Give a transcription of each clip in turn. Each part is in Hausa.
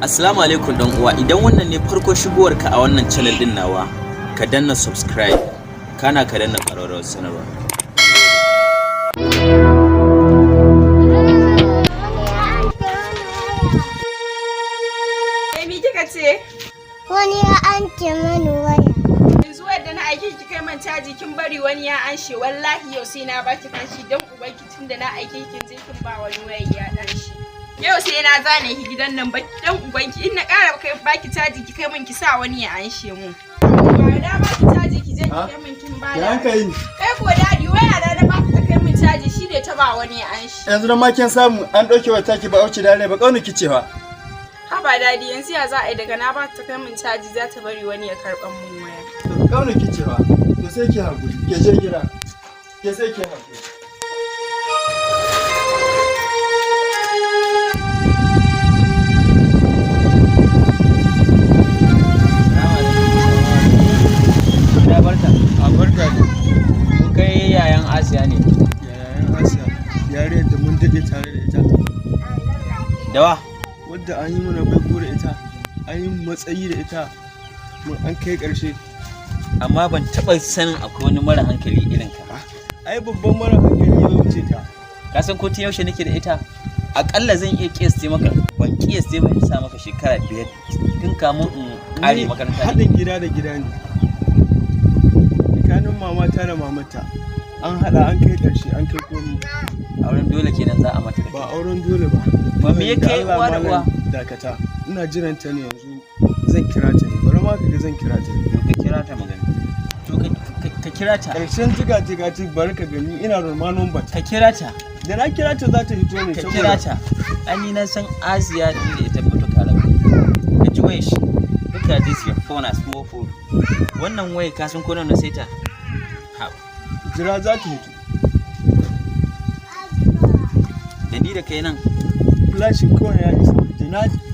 Assalamu alaikum dan uwa, idan wannan ne farko shigowarka a wannan channel din nawa, ka danna subscribe, kana ka danna ƙararrawar sanarwa. Me kika ce? Wani ya anke mani waya. Yanzu wadda na aike ki kai man caji kin bari wani ya anshe, wallahi yau sai na baki kashi dan ubanki tunda na aike kin je kin ba wani waya ya dan shi. Yau sai na zane ki gidan nan ba dan ubanki in na ƙara kai baki caji ki kai min ki sa wani ya anshe mu. Ba da baki caji ki je ki kai min kin ba. Ya kai ni. Kai ko dadi waya da na baki ka kai min caji shi ne ta ba wani ya anshe. Yanzu dan ma kin samu an dauke wa taki ba auci da ne ba kaunu kice fa. Haba dadi yanzu ya za a yi daga na ba ta kai min caji za ta bari wani ya karban mun waya. To kaunu kice fa. To sai ki hakuri. Ke je gida. Ke sai ki hakuri. Barka ne. Mun kai yayan Asiya ne. Yayan Asiya. Yare da mun dade tare da ita. Dawa. Wadda an yi mana baiko da ita. An yi matsayi da ita. Mun an kai karshe. Amma ban taɓa sanin akwai wani mara hankali irin ka. Ai babban mara hankali ya wuce ta. Ka san ko tun yaushe nake da ita? Akalla zan iya kiyasta maka, ban kiyasta ba in sa maka shekara 5 tun kamun in kare makaranta. Haɗin gida da gida ne. Tsakanin mamata da mamata an haɗa an kai ƙarshe an kai komi. Auren dole kenan za a mata da Ba auren dole ba. Ba me yake uwa da uwa? Dakata. Ina jiran ta ne yanzu. Zan kira ta ne. Bari ma ka zan kira ta ne. Ka kira ta magana. To ka kira ta. Ƙarshen tiga bari ka gani ina romanon ba. Ka kira ta. Da na kira ta za ta hito ne Ka kira ta. Ani na san Asiya din da ita mutu kalabu. Ka ji wayar shi. Look at this your phone as small phone. Wannan waya ka san ko nan na saita? Ha. Jira za ta hito. Da ni da kai nan Flashin kawai ya isa.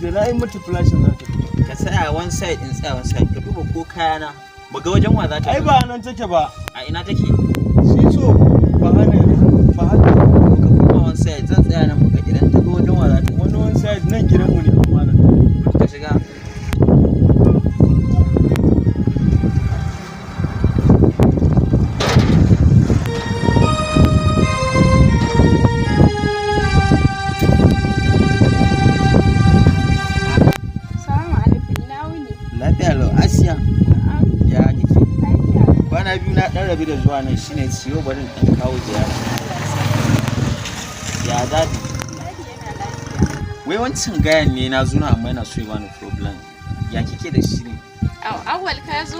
Da na yi mata flashin za ta fito. ka tsaya one side in tsaya one side ka duba ko kayana ba ga wajen wa za ta Ai ba nan take ba. a ina take Shi so ba hana ba haka. ka koma one side zan tsaya nan muka idan ta ga wajen wa za ta Wani wani side nan gidanmu ne amma da. ka shiga lafiya lau Asiya ya kike kwana biyu na dan rabi da zuwa nan shine siyo barin dan kawo ziyara ya dadi wai wancan gayan ne na zo na amma yana so ya bani problem ya kike da shi ne Awwal ka zo?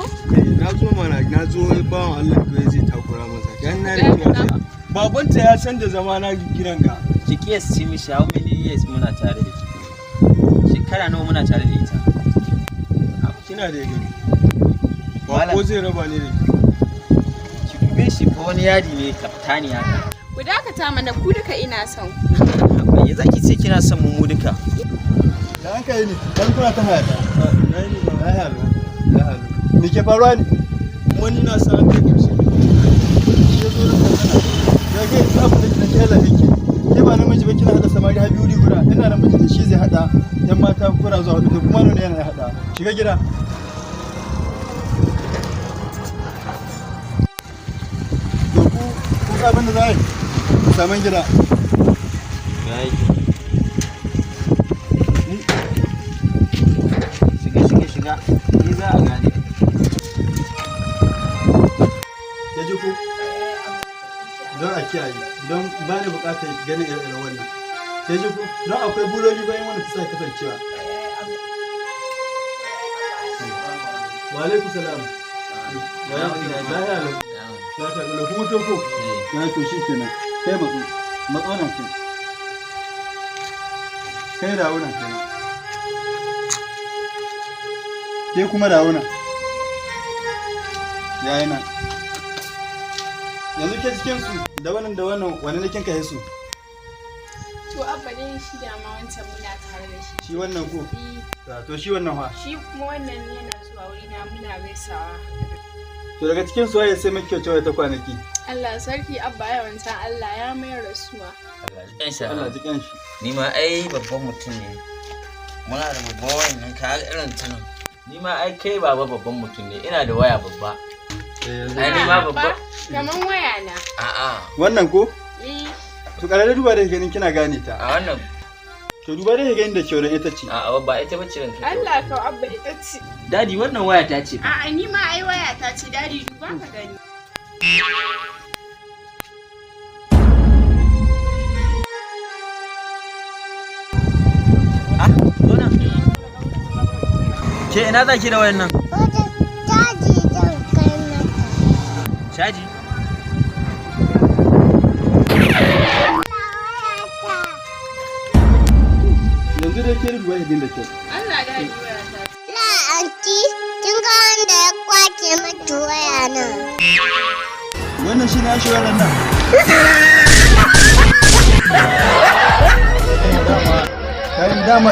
Na zo mana na zo bawan Allah ko zai takura masa. Dan na rikiya. Babanta ya san da zama na gidan ga. ki kiyasce mishi how many years muna tare da ki shekara nawa muna tare da ita Kina da gani. Ba ko zai raba ne da ki dube shi fa wani yadi ne kaftani haka Ku dakata mana ku duka ina son. ya zaki ce kina son mu duka Ya an kai ni, dan kuna ta haya. Nayi ni ba haya ba. Ya halu. Me ke faruwa ne? Wani na sa an kai karshe. Shi zo da kana. Ya ga abu da kina kela yake. Ke ba namiji ba kina hada samari ha biyu guda. Ina da miji da shi zai hada. Yan mata kura zuwa hudu kuma ne yana hada. Shiga gida. Ku abin da zai saman gida. yayi shiga ni za a gane Ya ji ku? Don a kiyaye, don ba ni bukatar ganin irin wannan. Ya ji ku? Don akwai buloli bayan wanda ta sa kasancewa. Wa alaikum salam. Ya ta gula kuma to ko? Ya to shi kenan. Kai matsu. Matso nan ke. Kai da wannan kenan. Ke kuma da wannan. Yayi nan. Yanzu ke cikin su da wannan wani ne kin kai su? To abba dai shi da ma wancan muna tare da shi. Shi wannan ko? To shi wannan fa. Shi kuma wannan yana zuwa wuri na muna gaisawa. To daga cikin su waye sai muke cewa ta kwanaki. Allah sarki abba ya wancan Allah ya mayar rasuwa. Allah ji kanshi Allah ji kanshi. ni ma ai babban mutum ne muna da babban wayan nan ka irin ta nan. Ni ma ai kai baba babban mutum ne, ina da waya babba. Ai ni ma babba. Kaman waya na. A'a. Wannan ko? Eh. To karare duba da ganin kina gane ta. A wannan. To duba da ganin da kyau dan ita ce. A'a ba ita bace ranka. Allah ka abba ita ce. Dadi wannan waya ta ce. A'a ni ma ai waya ta ce dadi duba ka gani. Ah, zo nan. Ke ina za ki da wayan nan? Wajen caji zan kai mata. Caji? Yanzu dai ke duba da da kyau. Allah dadi waya ta ce. La anti, kin ga wanda ya kwace mata waya nan. Wannan shi ne ya shiga nan.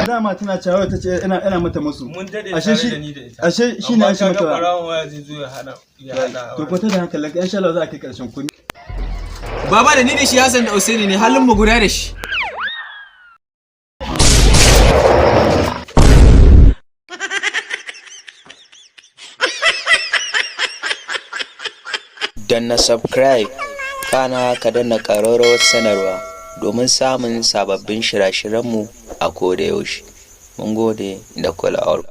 Dama tana cewa ta ce ina mata musu. Mun dade tare da ni da ita. Ashe shi ne ya shi mata. Amma barawon waya zai zo ya hada. To kwata da hankalin ka insha Allah za a kai karshen kuni. Baba da ni da shi Hassan da Usaini ne halin mu guda da shi. Danna subscribe kana ka danna ƙararrawar sanarwa domin samun sababbin shirye-shiryenmu a koda yaushe. Mun gode da kulawar.